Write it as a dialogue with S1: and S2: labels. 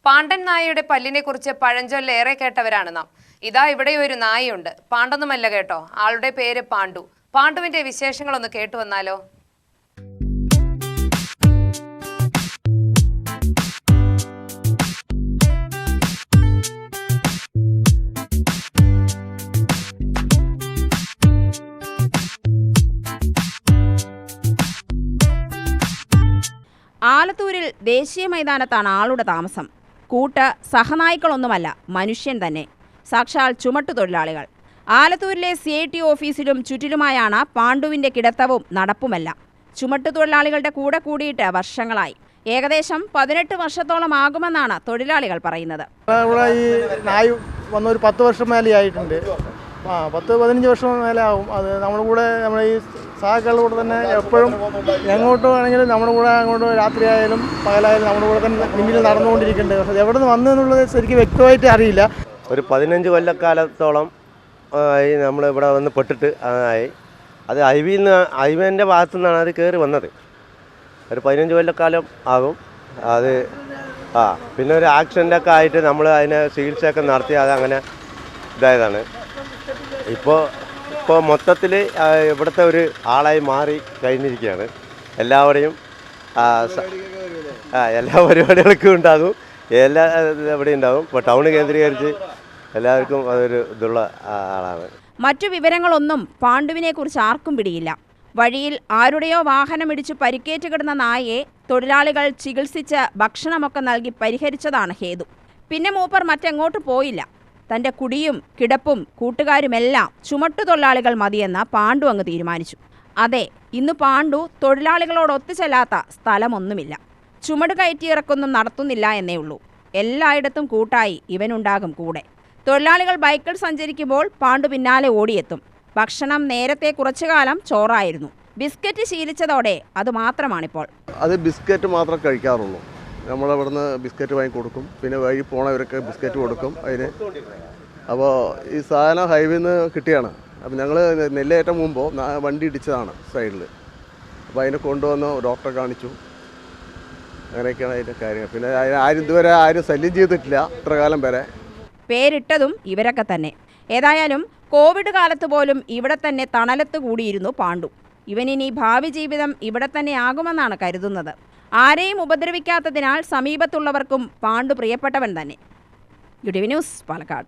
S1: പാണ്ഡൻ നായയുടെ പല്ലിനെക്കുറിച്ച് പഴഞ്ചൊല്ല് ഏറെ കേട്ടവരാണ് നാം. ഇതാ ഇവിടെ ഒരു നായയുണ്ട്. പാണ്ടൊന്നുമല്ല കേട്ടോ, ആളുടെ പേര് പാണ്ഡു. പാണ്ഡുവിന്റെ വിശേഷങ്ങളൊന്ന് കേട്ടു വന്നാലോ?
S2: ആലത്തൂരിൽ ദേശീയ മൈതാനത്താണ് ആളുടെ താമസം. കൂട്ട് സഹനായ്ക്കളൊന്നുമല്ല, മനുഷ്യൻ തന്നെ, സാക്ഷാൽ ചുമട്ടുതൊഴിലാളികൾ. ആലത്തൂരിലെ CIT ഓഫീസിലും ചുറ്റിലുമായാണ് പാണ്ഡുവിൻ്റെ കിടത്തവും നടപ്പുമെല്ലാം. ചുമട്ടുതൊഴിലാളികളുടെ കൂടെ കൂടിയിട്ട് വർഷങ്ങളായി. ഏകദേശം 18 വർഷത്തോളം ആകുമെന്നാണ് തൊഴിലാളികൾ പറയുന്നത്.
S3: ഇവിടെ ഈ നായ് വന്ന ഒരു 10 വർഷം മേലെ ആയിട്ടുണ്ട്. 10-15 വർഷം മേലെ ആവും. അത് നമ്മുടെ കൂടെ നമ്മുടെ ഈ സഹാക്കളുടെ കൂടെ തന്നെ എപ്പോഴും എങ്ങോട്ട് വേണമെങ്കിലും നമ്മുടെ കൂടെ അങ്ങോട്ട് രാത്രിയായാലും പകലായാലും നമ്മുടെ കൂടെ തന്നെ മുന്നിൽ നടന്നുകൊണ്ടിരിക്കുന്നുണ്ട്. പക്ഷേ എവിടെ നിന്ന് വന്നു എന്നുള്ളത് ശരിക്കും വ്യക്തമായിട്ട് അറിയില്ല.
S4: ഒരു 15 കൊല്ലക്കാലത്തോളം നമ്മളിവിടെ വന്ന് പെട്ടിട്ട് ആയി. അത് ഹൈവേൻ്റെ ഭാഗത്തു നിന്നാണ് അത് കയറി വന്നത്. ഒരു 15 കൊല്ലക്കാലം ആകും അത്. പിന്നെ ഒരു ആക്സിഡൻ്റൊക്കെ ആയിട്ട് നമ്മൾ അതിനെ ചികിത്സയൊക്കെ നടത്തി അതങ്ങനെ ഇതായതാണ്. ഇപ്പോൾ മൊത്തത്തിൽ ഇവിടുത്തെ ഒരു ആളായി മാറി കഴിഞ്ഞിരിക്കുകയാണ്. എല്ലാവരെയും എല്ലാ പരിപാടികൾക്കും ഉണ്ടാകും, എല്ലാ എവിടെ ഉണ്ടാകും. ഇപ്പോൾ ടൗൺ കേന്ദ്രീകരിച്ച് എല്ലാവർക്കും അതൊരു ഇതുള്ള ആളാണ്.
S2: മറ്റു വിവരങ്ങളൊന്നും പാണ്ഡുവിനെക്കുറിച്ച് ആർക്കും പിടിയില്ല. വഴിയിൽ ആരുടെയോ വാഹനമിടിച്ച് പരിക്കേറ്റ് കിടന്ന നായയെ തൊഴിലാളികൾ ചികിത്സിച്ച് ഭക്ഷണമൊക്കെ നൽകി പരിഹരിച്ചതാണ് ഹേതു. പിന്നെ മൂപ്പർ മറ്റെങ്ങോട്ട് പോയില്ല. തൻ്റെ കുടിയും കിടപ്പും കൂട്ടുകാരുമെല്ലാം ചുമട്ടുതൊഴിലാളികൾ മതിയെന്ന പാണ്ഡു അങ്ങ് തീരുമാനിച്ചു. അതെ, ഇന്ന് പാണ്ഡു തൊഴിലാളികളോട് ഒത്തുചെല്ലാത്ത സ്ഥലമൊന്നുമില്ല. ചുമട് കയറ്റിയിറക്കൊന്നും നടത്തുന്നില്ല എന്നേ ഉള്ളൂ. എല്ലായിടത്തും കൂട്ടായി ഇവനുണ്ടാകും കൂടെ. തൊഴിലാളികൾ ബൈക്കിൽ സഞ്ചരിക്കുമ്പോൾ പാണ്ഡു പിന്നാലെ ഓടിയെത്തും. ഭക്ഷണം നേരത്തെ കുറച്ചു കാലം ചോറായിരുന്നു. ബിസ്ക്കറ്റ് ശീലിച്ചതോടെ അത് മാത്രമാണിപ്പോൾ.
S5: അത് ബിസ്ക്കറ്റ് മാത്രം കഴിക്കാറുള്ളൂ. നമ്മളിവിടുന്ന് ബിസ്ക്കറ്റ് വാങ്ങി കൊടുക്കും. പിന്നെ വഴി പോണവരൊക്കെ ബിസ്ക്കറ്റ് കൊടുക്കും അതിന്. അപ്പോൾ ഈ സാധനം ഹൈവേയിൽ നിന്ന് കിട്ടിയാണ്. അപ്പോൾ ഞങ്ങൾ നെല്ലേറ്റം മുമ്പോ വണ്ടി ഇടിച്ചതാണ് സൈഡിൽ. അപ്പോൾ അതിനെ കൊണ്ടുവന്ന് ഡോക്ടറെ കാണിച്ചു. അങ്ങനെയൊക്കെയാണ് അതിൻ്റെ കാര്യങ്ങൾ. പിന്നെ ഇതുവരെ ആരും ശല്യം ചെയ്തിട്ടില്ല ഇത്ര കാലം വരെ.
S2: പേരിട്ടതും ഇവരൊക്കെ തന്നെ. ഏതായാലും കോവിഡ് കാലത്ത് പോലും ഇവിടെ തന്നെ തണലത്ത് കൂടിയിരുന്നു പാണ്ഡു. ഇവനിനി ഭാവി ജീവിതം ഇവിടെ തന്നെ ആകുമെന്നാണ് കരുതുന്നത്. ആരെയും ഉപദ്രവിക്കാത്തതിനാൽ സമീപത്തുള്ളവർക്കും പാണ്ഡു പ്രിയപ്പെട്ടവൻ തന്നെ. UTV news, Palakkad.